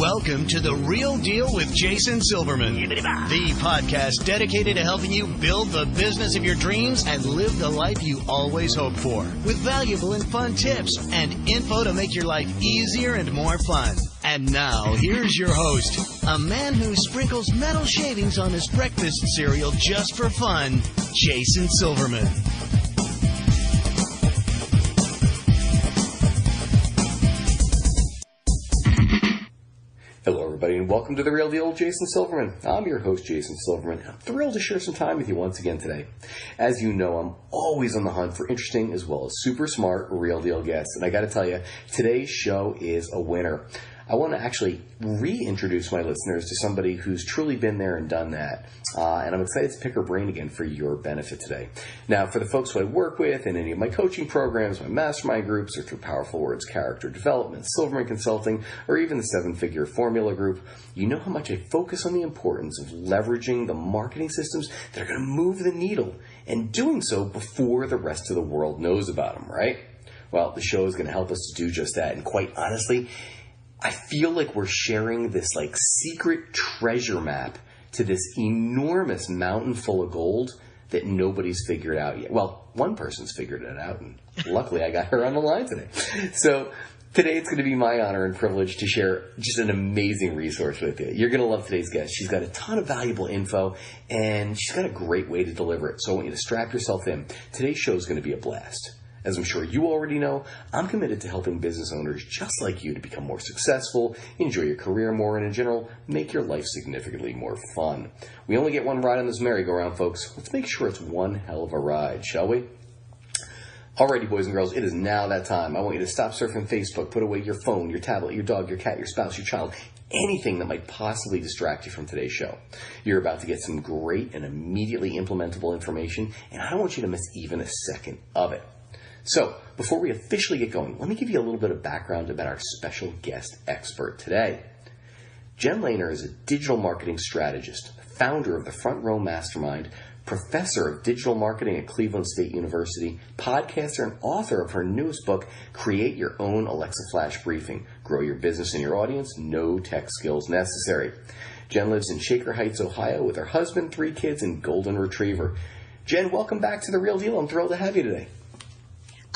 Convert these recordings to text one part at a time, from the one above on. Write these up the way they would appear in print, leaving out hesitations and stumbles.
Welcome to The Real Deal with Jason Silverman, the podcast dedicated to helping you build the business of your dreams and live the life you always hoped for, with valuable and fun tips and info to make your life easier and more fun. And now, here's your host, a man who sprinkles metal shavings on his breakfast cereal just for fun, Jason Silverman. Hello, everybody, and welcome to The Real Deal with Jason Silverman. I'm your host, Jason Silverman. I'm thrilled to share some time with you once again today. As you know, I'm always on the hunt for interesting as well as super smart real deal guests. And I got to tell you, today's show is a winner. I want to actually reintroduce my listeners to somebody who's truly been there and done that. And I'm excited to pick her brain again for your benefit today. Now, for the folks who I work with in any of my coaching programs, my mastermind groups, or through Powerful Words Character Development, Silverman Consulting, or even the 7-Figure Formula Group, you know how much I focus on the importance of leveraging the marketing systems that are going to move the needle and doing so before the rest of the world knows about them, right? Well, the show is going to help us to do just that. And quite honestly, I feel like we're sharing this secret treasure map to this enormous mountain full of gold that nobody's figured out yet. Well, one person's figured it out, and luckily I got her on the line today. So today it's going to be my honor and privilege to share just an amazing resource with you. You're going to love today's guest. She's got a ton of valuable info, and she's got a great way to deliver it. So I want you to strap yourself in. Today's show is going to be a blast. As I'm sure you already know, I'm committed to helping business owners just like you to become more successful, enjoy your career more, and in general, make your life significantly more fun. We only get one ride on this merry-go-round, folks. Let's make sure it's one hell of a ride, shall we? Alrighty, boys and girls, it is now that time. I want you to stop surfing Facebook, put away your phone, your tablet, your dog, your cat, your spouse, your child, anything that might possibly distract you from today's show. You're about to get some great and immediately implementable information, and I don't want you to miss even a second of it. So, before we officially get going, let me give you a little bit of background about our special guest expert today. Jen Lehner is a digital marketing strategist, founder of the Front Row Mastermind, professor of digital marketing at Cleveland State University, podcaster, and author of her newest book, Create Your Own Alexa Flash Briefing. Grow your business and your audience, no tech skills necessary. Jen lives in Shaker Heights, Ohio, with her husband, 3 kids, and golden retriever. Jen, welcome back to The Real Deal. I'm thrilled to have you today.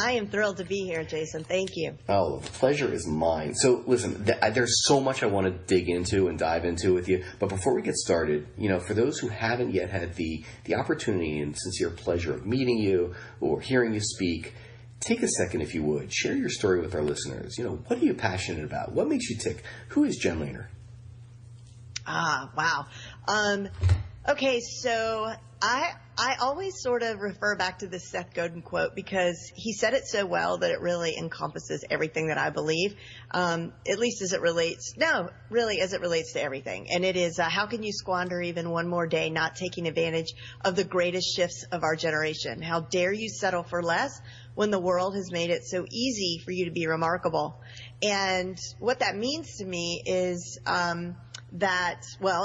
I am thrilled to be here, Jason. Thank you. Oh, the pleasure is mine. So, listen, there's so much I want to dig into and dive into with you. But before we get started, for those who haven't yet had the opportunity and sincere pleasure of meeting you or hearing you speak, take a second, if you would. Share your story with our listeners. What are you passionate about? What makes you tick? Who is Jen Lehner? Wow. Okay, so I always sort of refer back to this Seth Godin quote because he said it so well that it really encompasses everything that I believe, at least as it relates to everything. And it is, how can you squander even one more day not taking advantage of the greatest shifts of our generation? How dare you settle for less when the world has made it so easy for you to be remarkable? And what that means to me is,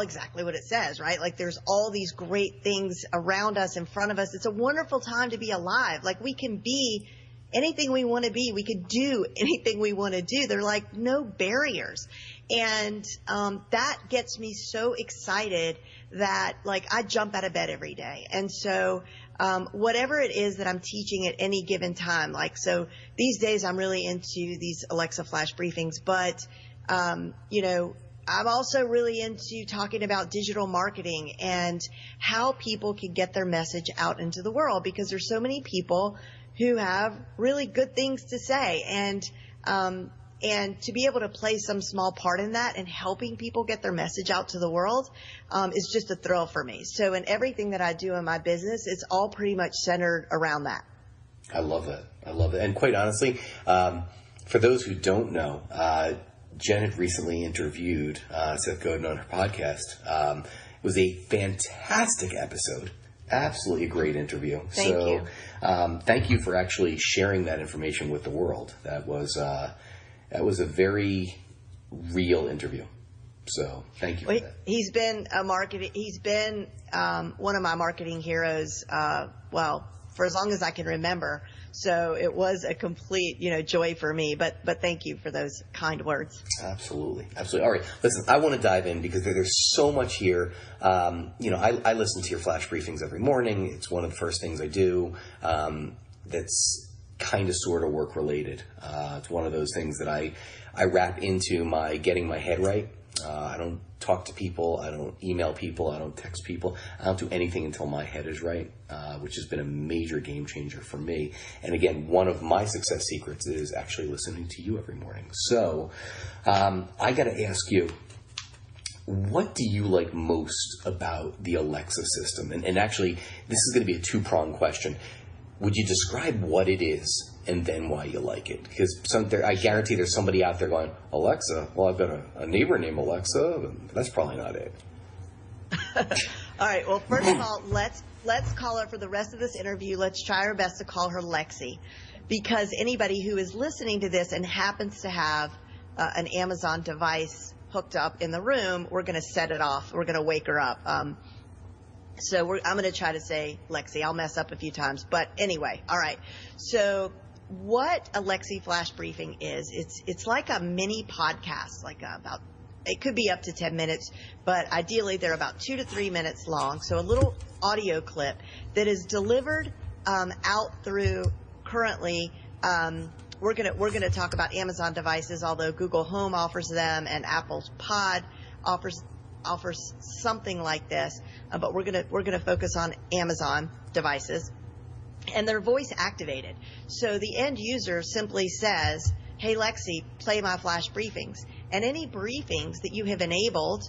exactly what it says, right? There's all these great things around us, in front of us. It's a wonderful time to be alive. We can be anything we want to be. We could do anything we want to do. There are no barriers. And that gets me so excited that I jump out of bed every day. And so whatever it is that I'm teaching at any given time, so these days I'm really into these Alexa Flash briefings, but I'm also really into talking about digital marketing and how people can get their message out into the world, because there's so many people who have really good things to say, and to be able to play some small part in that and helping people get their message out to the world is just a thrill for me. So in everything that I do in my business, it's all pretty much centered around that. I love that. And quite honestly, for those who don't know, Jen had recently interviewed Seth Godin on her podcast. It was a fantastic episode. Absolutely a great interview. Thank you. Thank you for actually sharing that information with the world. That was a very real interview. So thank you for that. He's been one of my marketing heroes, for as long as I can remember. So it was a complete, joy for me. But thank you for those kind words. Absolutely. Absolutely. All right. Listen, I want to dive in because there's so much here. I listen to your flash briefings every morning. It's one of the first things I do. That's kind of sort of work related. It's one of those things that I wrap into my getting my head right. I don't talk to people. I don't email people. I don't text people. I don't do anything until my head is right, which has been a major game changer for me. And again, one of my success secrets is actually listening to you every morning. So I got to ask you, what do you like most about the Alexis system? And actually, this is going to be a two-pronged question. Would you describe what it is and then why you like it? Because I guarantee there's somebody out there going, Alexa? Well, I've got a neighbor named Alexa. That's probably not it. All right. Well, first of all, let's call her for the rest of this interview. Let's try our best to call her Lexi, because anybody who is listening to this and happens to have an Amazon device hooked up in the room, we're going to set it off. We're going to wake her up. So I'm going to try to say Lexi. I'll mess up a few times. But anyway, all right. So what a Lexi Flash Briefing is, it's like a mini podcast, it could be up to 10 minutes, but ideally they're about 2 to 3 minutes long. So a little audio clip that is delivered out through currently. We're gonna talk about Amazon devices, although Google Home offers them and Apple's Pod offers something like this, but we're gonna focus on Amazon devices, and they're voice activated. So the end user simply says, "Hey Lexi, play my flash briefings," and any briefings that you have enabled,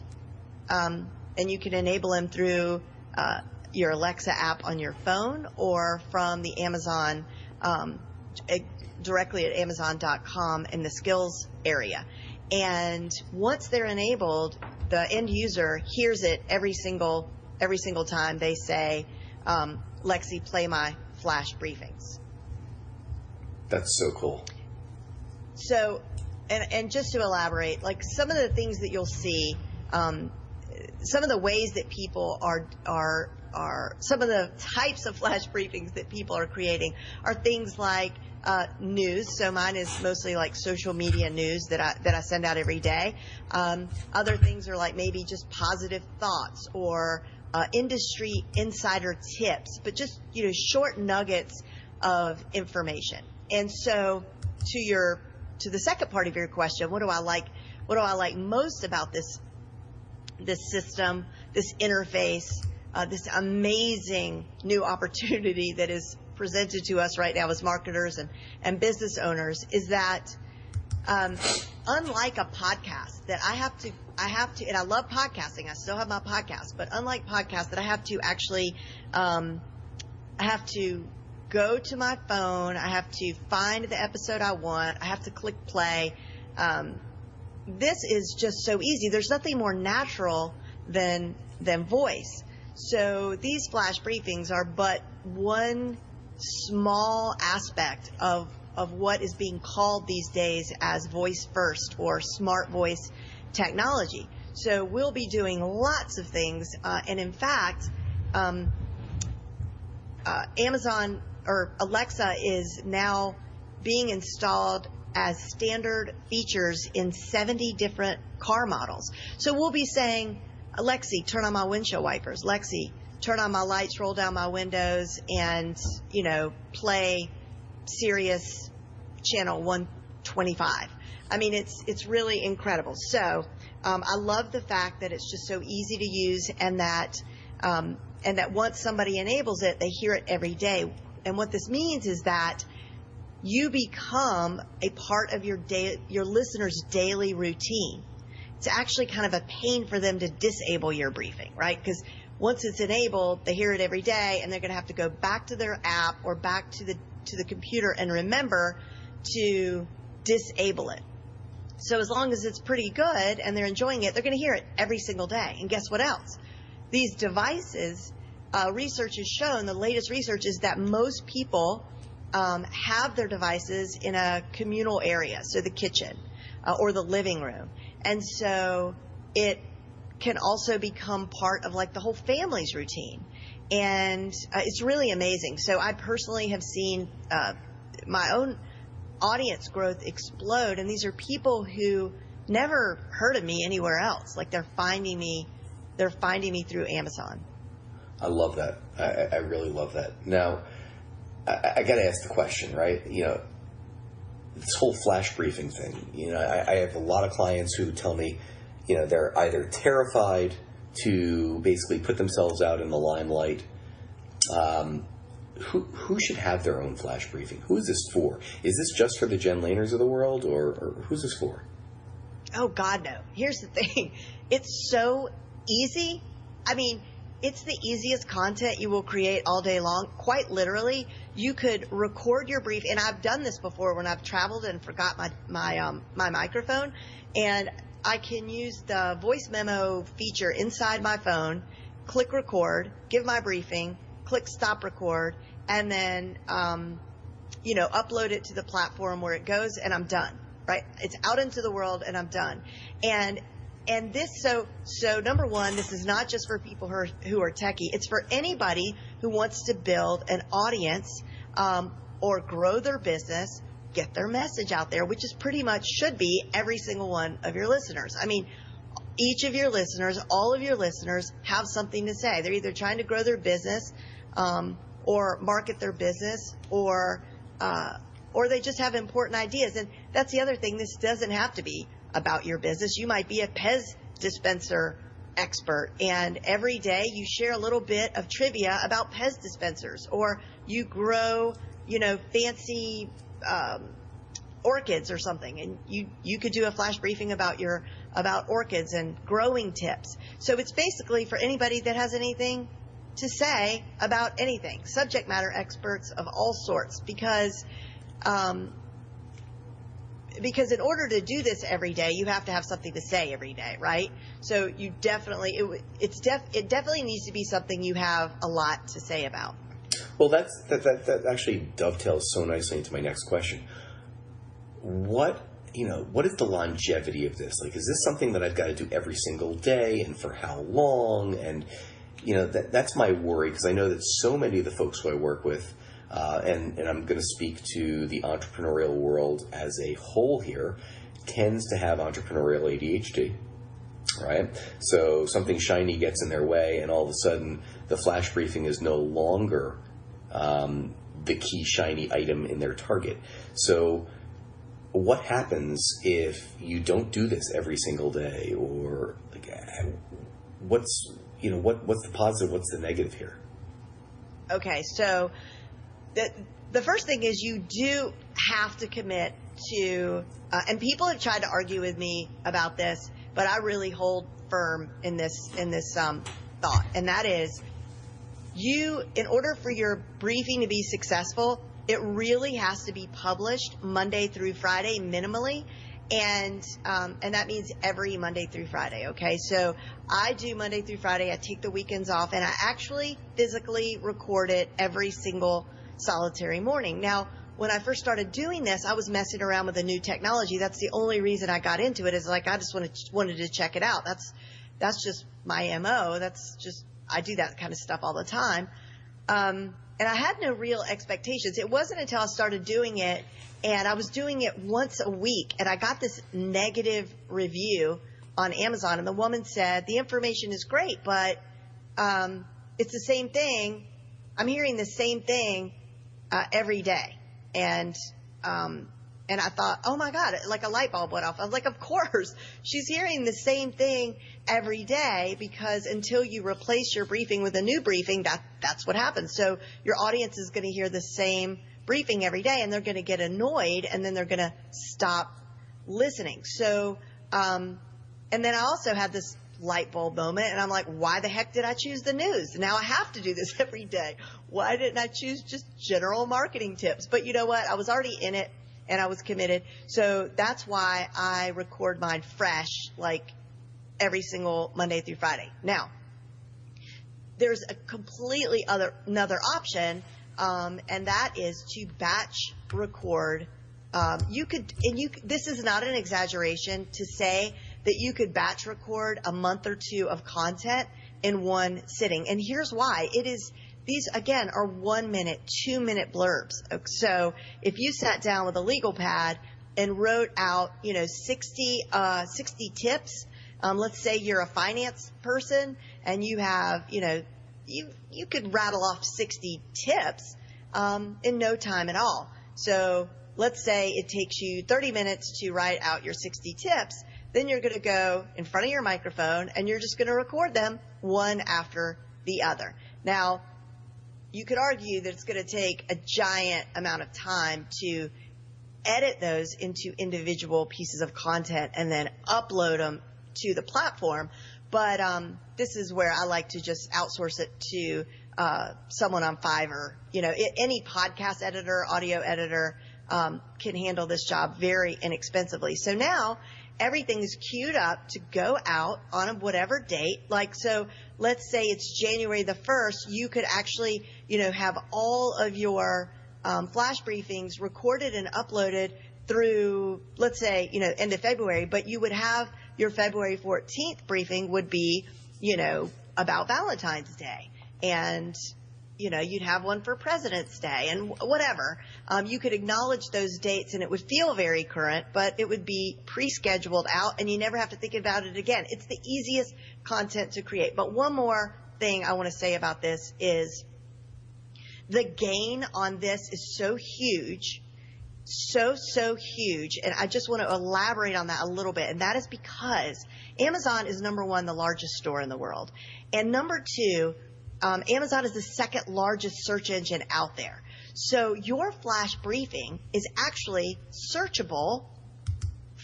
and you can enable them through your Alexa app on your phone or from the Amazon directly at Amazon.com in the skills area. And once they're enabled, the end user hears it every single time they say, Lexi, play my flash briefings. That's so cool. So, and just to elaborate, like some of the things that you'll see, some of the ways that people are some of the types of flash briefings that people are creating are things like news. So mine is mostly like social media news that I send out every day. Other things are like maybe just positive thoughts or industry insider tips, but just short nuggets of information. And so to the second part of your question, what do I like most about this system, this interface, this amazing new opportunity that is presented to us right now as marketers and business owners, is that unlike a podcast that I have to, and I love podcasting, I still have my podcast, but unlike podcasts that I have to actually, I have to go to my phone, I have to find the episode I want, I have to click play. This is just so easy. There's nothing more natural than voice. So these flash briefings are but one small aspect of what is being called these days as voice first or smart voice technology. So we'll be doing lots of things, and in fact, Amazon or Alexa is now being installed as standard features in 70 different car models. So we'll be saying, Alexi, turn on my windshield wipers. Lexi, turn on my lights, roll down my windows, and, play Sirius channel 125. I mean, it's really incredible. So I love the fact that it's just so easy to use, and that once somebody enables it, they hear it every day. And what this means is that you become a part of your listener's daily routine. It's actually kind of a pain for them to disable your briefing, right? Because once it's enabled, they hear it every day, and they're going to have to go back to their app or back to the computer and remember to disable it. So as long as it's pretty good and they're enjoying it, they're going to hear it every single day. And guess what else? These devices, research has shown, the latest research is that most people have their devices in a communal area, so the kitchen or the living room. And so it can also become part of like the whole family's routine. And it's really amazing. So I personally have seen my own audience growth explode. And these are people who never heard of me anywhere else. Like they're finding me through Amazon. I love that. I really love that. Now, I got to ask the question, right? This whole flash briefing thing, I have a lot of clients who tell me, they're either terrified to basically put themselves out in the limelight. Who should have their own flash briefing? Who is this for? Is this just for the Jen Lehners of the world, or who's this for? Oh, God, no. Here's the thing. It's so easy. I mean, it's the easiest content you will create all day long. Quite literally, you could record your brief, and I've done this before when I've traveled and forgot my microphone, and I can use the voice memo feature inside my phone, click record, give my briefing, click stop record, and then upload it to the platform where it goes, and I'm done. Right? It's out into the world, and I'm done. And this, so number one, this is not just for people who are techie. It's for anybody who wants to build an audience or grow their business, get their message out there, which is pretty much should be every single one of your listeners. I mean, each of your listeners, all of your listeners have something to say. They're either trying to grow their business or market their business or they just have important ideas. And that's the other thing. This doesn't have to be about your business. You might be a Pez dispenser expert, and every day you share a little bit of trivia about Pez dispensers, or you grow, fancy orchids or something, and you could do a flash briefing about orchids and growing tips. So it's basically for anybody that has anything to say about anything, subject matter experts of all sorts, because in order to do this every day, you have to have something to say every day, right? So you definitely, it definitely needs to be something you have a lot to say about. Well, that actually dovetails so nicely into my next question. What is the longevity of this? Like, is this something that I've got to do every single day, and for how long? And that's my worry, because I know that so many of the folks who I work with, and I'm going to speak to the entrepreneurial world as a whole here, tends to have entrepreneurial ADHD, right? So something shiny gets in their way, and all of a sudden the flash briefing is no longer the key shiny item in their target. So what happens if you don't do this every single day, or like, what's the positive, what's the negative here? Okay, so the first thing is you do have to commit to, and people have tried to argue with me about this, but I really hold firm in this thought, and that is, in order for your briefing to be successful, it really has to be published Monday through Friday minimally, and that means every Monday through Friday. Okay, so I do Monday through Friday. I take the weekends off, and I actually physically record it every single solitary morning. Now, when I first started doing this, I was messing around with a new technology. That's the only reason I got into it, is like I just wanted to check it out. That's just my MO. I do that kind of stuff all the time. And I had no real expectations. It wasn't until I started doing it, and I was doing it once a week, and I got this negative review on Amazon, and the woman said, the information is great, but it's the same thing. I'm hearing the same thing every day. And I thought, oh my God, like a light bulb went off. I was like, of course, she's hearing the same thing every day, because until you replace your briefing with a new briefing, that's what happens. So your audience is going to hear the same briefing every day, and they're going to get annoyed, and then they're going to stop listening. So, and then I also had this light bulb moment, and I'm like, why the heck did I choose the news? Now I have to do this every day. Why didn't I choose just general marketing tips? But you know what? I was already in it, and I was committed. So that's why I record mine fresh, like every single Monday through Friday. Now, there's a completely another option, and that is to batch record. This is not an exaggeration to say that you could batch record a month or two of content in one sitting. And here's why. It is these, again, are 1 minute, 2 minute blurbs. So if you sat down with a legal pad and wrote out, 60 tips, let's say you're a finance person and you have, you could rattle off 60 tips in no time at all. So let's say it takes you 30 minutes to write out your 60 tips. Then you're going to go in front of your microphone and you're just going to record them one after the other. Now, you could argue that it's going to take a giant amount of time to edit those into individual pieces of content and then upload them to the platform. But this is where I like to just outsource it to someone on Fiverr. Any podcast editor, audio editor can handle this job very inexpensively. So now everything is queued up to go out on whatever date. So let's say it's January the 1st. You could actually, have all of your flash briefings recorded and uploaded through, let's say, end of February, but you would have your February 14th briefing would be, about Valentine's Day. And, you'd have one for President's Day and whatever. You could acknowledge those dates and it would feel very current, but it would be pre-scheduled out and you never have to think about it again. It's the easiest content to create. But one more thing I want to say about this is the gain on this is so huge, so huge. And I just want to elaborate on that a little bit. And that is because Amazon is number one, the largest store in the world. And number two, Amazon is the second largest search engine out there. So your flash briefing is actually searchable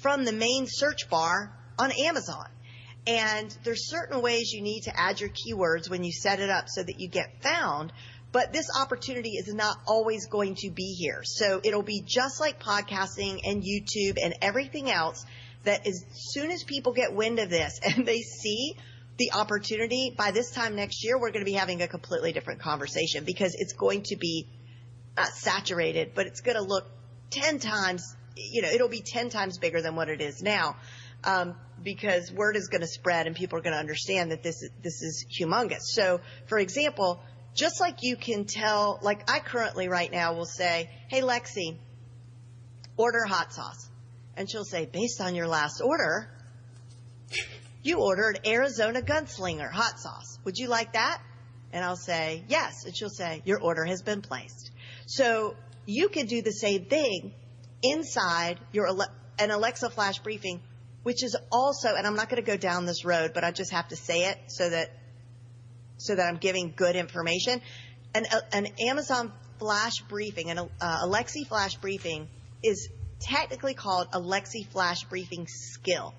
from the main search bar on Amazon. And there's certain ways you need to add your keywords when you set it up so that you get found. But this opportunity is not always going to be here. So it'll be just like podcasting and YouTube and everything else, that as soon as people get wind of this and they see the opportunity, by this time next year, we're going to be having a completely different conversation because it's going to be saturated, but it's going to look 10 times, it'll be 10 times bigger than what it is now, because word is going to spread and people are going to understand that this is humongous. So, for example, just like you can tell, like I currently right now will say, hey, Lexi, order hot sauce. And she'll say, based on your last order, you ordered Arizona Gunslinger hot sauce. Would you like that? And I'll say, yes. And she'll say, your order has been placed. So you could do the same thing inside an Alexa flash briefing, which is also, and I'm not going to go down this road, but I just have to say it so that I'm giving good information. An Amazon flash briefing, an Alexi flash briefing is technically called Alexi flash briefing skill.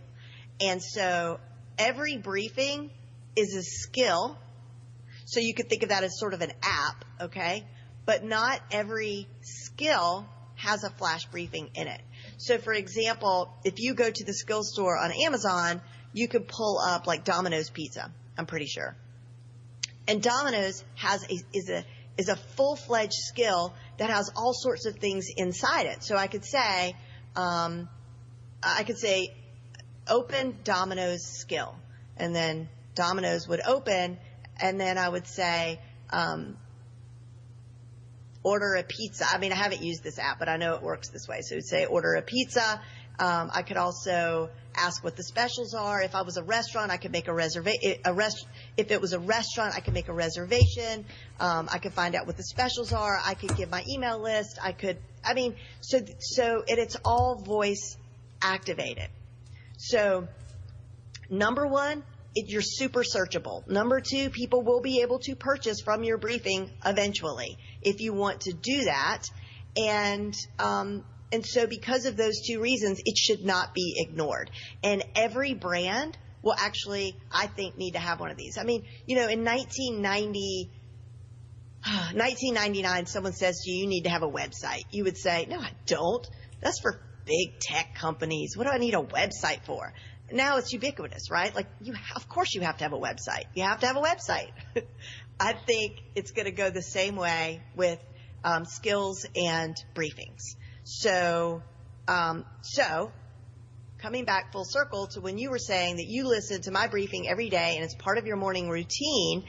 And so every briefing is a skill. So you could think of that as sort of an app, okay? But not every skill has a flash briefing in it. So for example, if you go to the skill store on Amazon, you could pull up like Domino's Pizza, I'm pretty sure. And Domino's is a full-fledged skill that has all sorts of things inside it. So I could say open Domino's skill, and then Domino's would open, and then I would say order a pizza. I mean, I haven't used this app, but I know it works this way. So it would say order a pizza. I could also ask what the specials are. If I was a restaurant, I could make a reservation. If it was a restaurant, I could make a reservation. I could find out what the specials are. I could give my email list. So it's all voice activated. So number one, you're super searchable. Number two, people will be able to purchase from your briefing eventually if you want to do that. And so because of those two reasons, it should not be ignored. And every brand will actually, I think, need to have one of these. I mean, in 1999, someone says to you, you need to have a website. You would say, no, I don't. That's for big tech companies. What do I need a website for? Now it's ubiquitous, right? Like, of course you have to have a website. You have to have a website. I think it's going to go the same way with skills and briefings. So coming back full circle to when you were saying that you listen to my briefing every day and it's part of your morning routine,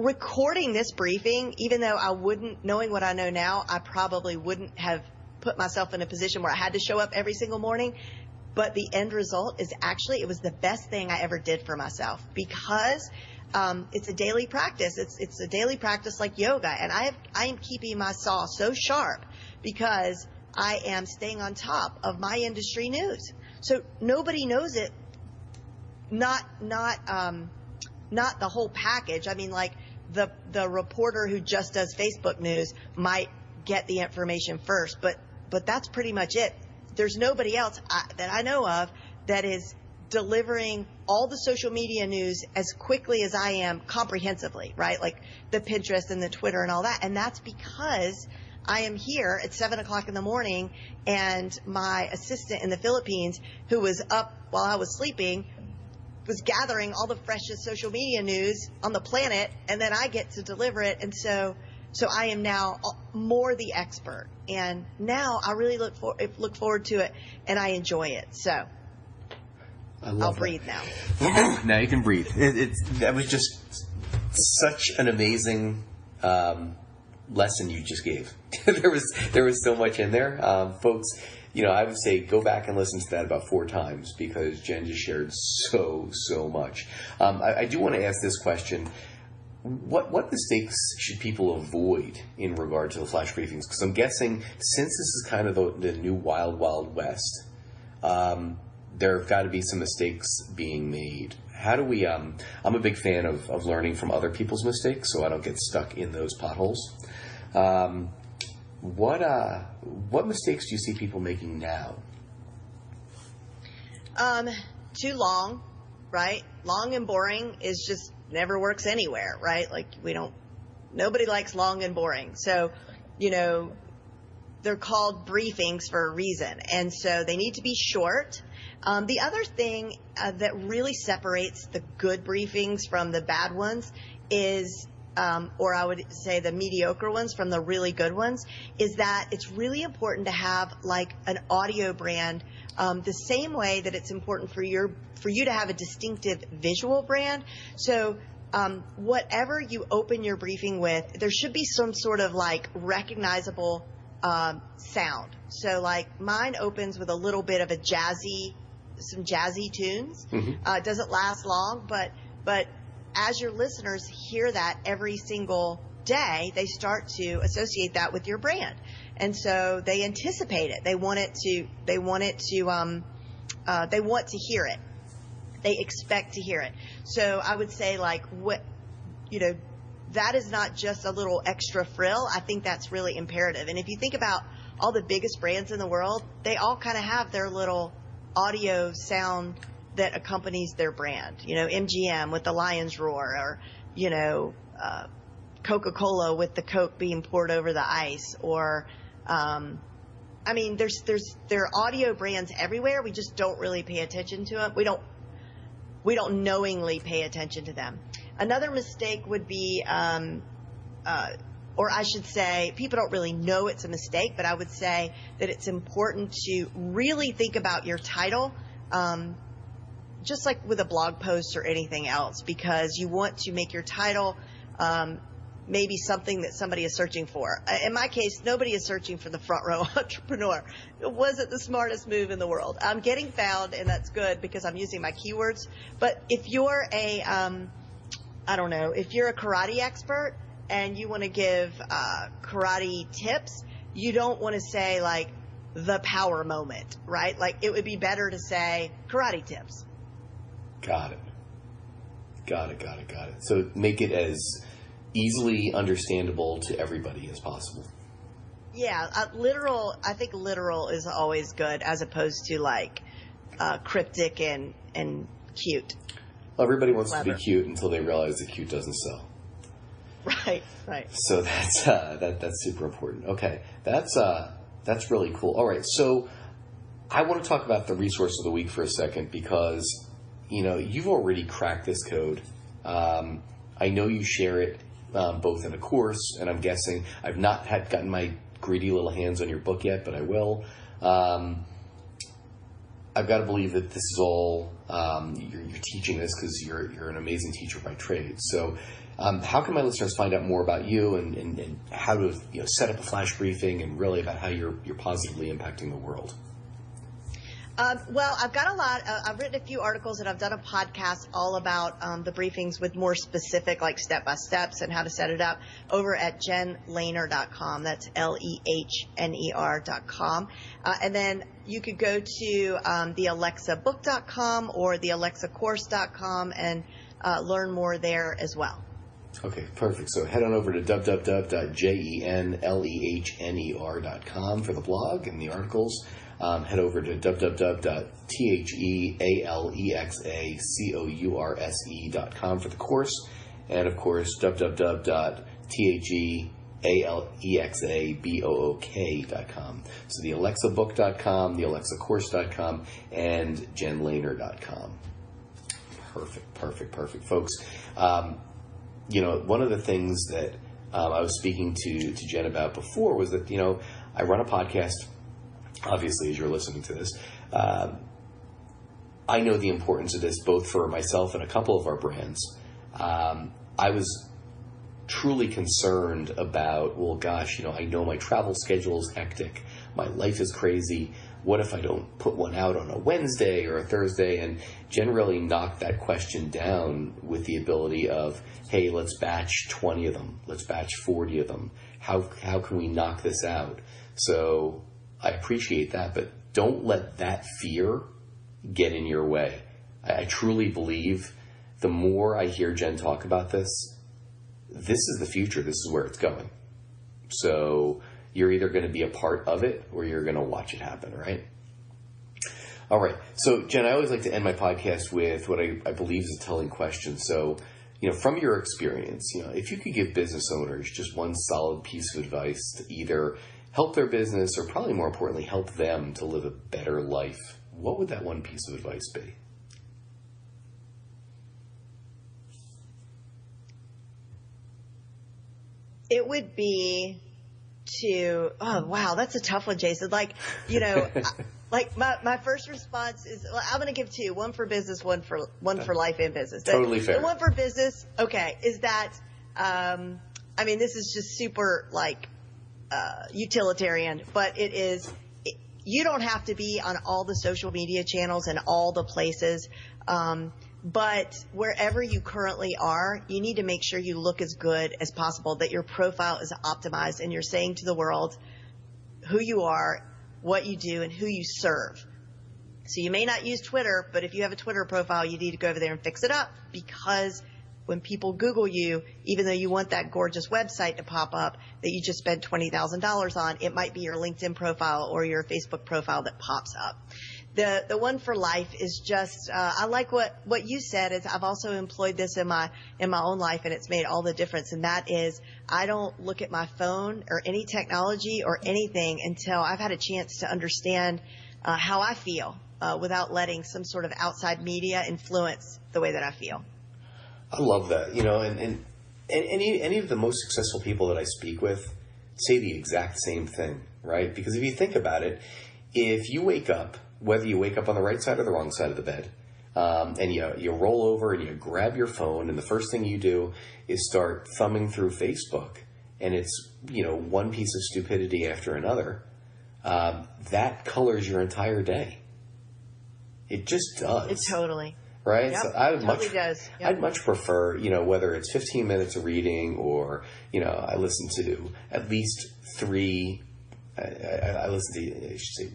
recording this briefing, even though I wouldn't, knowing what I know now, I probably wouldn't have put myself in a position where I had to show up every single morning. But the end result is actually, it was the best thing I ever did for myself, because it's a daily practice. It's a daily practice like yoga. And I am keeping my saw so sharp because I am staying on top of my industry news. So nobody knows it. Not the whole package. I mean, like the reporter who just does Facebook news might get the information first, but that's pretty much it. There's nobody else that I know of that is delivering all the social media news as quickly as I am, comprehensively, right? Like the Pinterest and the Twitter and all that. And that's because I am here at 7 o'clock in the morning, and my assistant in the Philippines, who was up while I was sleeping, was gathering all the freshest social media news on the planet, and then I get to deliver it. And so I am now more the expert, and now I really look forward to it, and I enjoy it. So I'll breathe now. Now you can breathe. That was just such an amazing lesson you just gave. there was so much in there, folks. I would say go back and listen to that about 4 times, because Jen just shared so much. I do want to ask this question. What mistakes should people avoid in regard to the flash briefings? Because I'm guessing, since this is kind of the new wild west, there have got to be some mistakes being made. How do we, I'm a big fan of learning from other people's mistakes so I don't get stuck in those potholes. What mistakes do you see people making now? Too long, right? Long and boring is just never works anywhere, right? Like nobody likes long and boring. So, they're called briefings for a reason. And so they need to be short. The other thing that really separates the good briefings from the bad ones is, or I would say the mediocre ones from the really good ones, is that it's really important to have like an audio brand, the same way that it's important for you to have a distinctive visual brand. So whatever you open your briefing with, there should be some sort of like recognizable sound. So like mine opens with a little bit of some jazzy tunes. Mm-hmm. It doesn't last long, but as your listeners hear that every single day, they start to associate that with your brand. And so they anticipate it. They want to hear it. They expect to hear it. So I would say that is not just a little extra frill. I think that's really imperative. And if you think about all the biggest brands in the world, they all kind of have their little audio sound that accompanies their brand. MGM with the lion's roar, or, Coca-Cola with the Coke being poured over the ice, or, there are audio brands everywhere. We just don't really pay attention to them. We don't knowingly pay attention to them. Another mistake would be, or I should say, people don't really know it's a mistake, but I would say that it's important to really think about your title, just like with a blog post or anything else, because you want to make your title maybe something that somebody is searching for. In my case, nobody is searching for the front row entrepreneur. It wasn't the smartest move in the world. I'm getting found, and that's good because I'm using my keywords. But if you're if you're a karate expert and you want to give karate tips, you don't want to say like the power moment, right? Like it would be better to say karate tips. Got it. So make it as easily understandable to everybody as possible. Yeah, I think literal is always good, as opposed to like cryptic and cute. Well, everybody wants to be cute until they realize that cute doesn't sell. Right. So that's super important. Okay, that's really cool. All right, so I want to talk about the resource of the week for a second, because you've already cracked this code. I know you share it both in a course, and I'm guessing I've not gotten my greedy little hands on your book yet, but I will. I've got to believe that this is all you're teaching this because you're an amazing teacher by trade. So How can my listeners find out more about you and how to set up a flash briefing and really about how you're positively impacting the world? Well, I've got a lot. I've written a few articles and I've done a podcast all about the briefings with more specific, like step-by-steps and how to set it up over at jenlehner.com. That's LEHNER.com. And then you could go to thealexabook.com or thealexacourse.com and learn more there as well. Okay, perfect. So head on over to www.jenlehner.com for the blog and the articles. Head over to www.thealexacourse.com for the course. And, of course, www.thealexabook.com. So thealexabook.com, thealexacourse.com, and jenlehner.com. Perfect, folks. One of the things that I was speaking to Jen about before was that, I run a podcast. Obviously, as you're listening to this, I know the importance of this both for myself and a couple of our brands. I was truly concerned about, well, gosh, I know my travel schedule is hectic. My life is crazy. What if I don't put one out on a Wednesday or a Thursday? And generally knocked that question down with the ability of, hey, let's batch 20 of them. Let's batch 40 of them. How can we knock this out? So I appreciate that, but don't let that fear get in your way. I truly believe the more I hear Jen talk about this is the future. This is where it's going. So you're either going to be a part of it or you're going to watch it happen, right? All right. So, Jen, I always like to end my podcast with what I believe is a telling question. So, from your experience, if you could give business owners just one solid piece of advice to either help their business or probably more importantly, help them to live a better life, what would that one piece of advice be? It would be oh, wow, that's a tough one, Jason. Like my first response is, well, I'm going to give two, one for business, one for life and business. Totally fair. The one for business, okay, is that, this is just super utilitarian, but you don't have to be on all the social media channels and all the places. But wherever you currently are, you need to make sure you look as good as possible, that your profile is optimized and you're saying to the world who you are, what you do, and who you serve. So you may not use Twitter, but if you have a Twitter profile, you need to go over there and fix it up, because when people Google you, even though you want that gorgeous website to pop up that you just spent $20,000 on, it might be your LinkedIn profile or your Facebook profile that pops up. The one for life is just, I like what you said. Is I've also employed this in my own life, and it's made all the difference. And that is, I don't look at my phone or any technology or anything until I've had a chance to understand how I feel without letting some sort of outside media influence the way that I feel. I love that. And any of the most successful people that I speak with say the exact same thing, right? Because if you think about it, if you wake up, whether you wake up on the right side or the wrong side of the bed, and you roll over and you grab your phone, and the first thing you do is start thumbing through Facebook, and it's, one piece of stupidity after another, that colors your entire day. It just does. It totally. Right? Yep, So I would totally does. Yep. I'd much prefer, whether it's 15 minutes of reading or, I listen to at least three, I listen to, I should say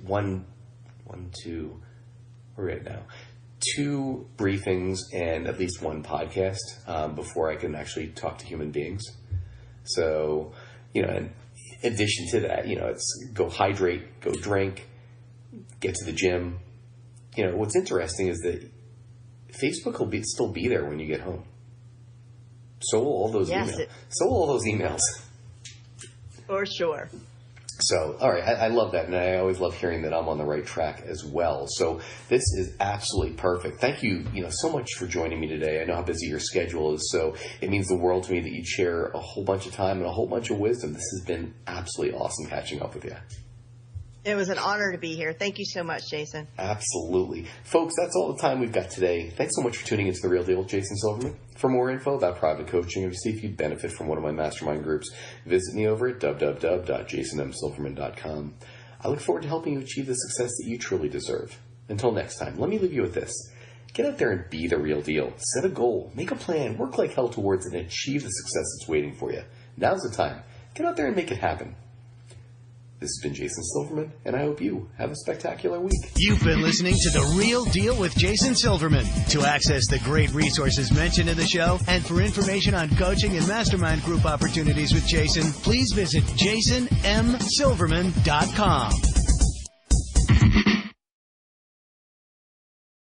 two briefings and at least one podcast before I can actually talk to human beings. So, in addition to that, it's go hydrate, go drink, get to the gym. What's interesting is that Facebook will still be there when you get home. So will all those emails. So will all those emails. For sure. So, all right, I love that, and I always love hearing that I'm on the right track as well. So this is absolutely perfect. Thank you, so much for joining me today. I know how busy your schedule is, so it means the world to me that you share a whole bunch of time and a whole bunch of wisdom. This has been absolutely awesome catching up with you. It was an honor to be here. Thank you so much, Jason. Absolutely. Folks, that's all the time we've got today. Thanks so much for tuning into The Real Deal with Jason Silverman. For more info about private coaching and to see if you'd benefit from one of my mastermind groups, visit me over at www.jasonmsilverman.com. I look forward to helping you achieve the success that you truly deserve. Until next time, let me leave you with this. Get out there and be the real deal. Set a goal, make a plan, work like hell towards it, and achieve the success that's waiting for you. Now's the time. Get out there and make it happen. This has been Jason Silverman, and I hope you have a spectacular week. You've been listening to The Real Deal with Jason Silverman. To access the great resources mentioned in the show and for information on coaching and mastermind group opportunities with Jason, please visit jasonmsilverman.com.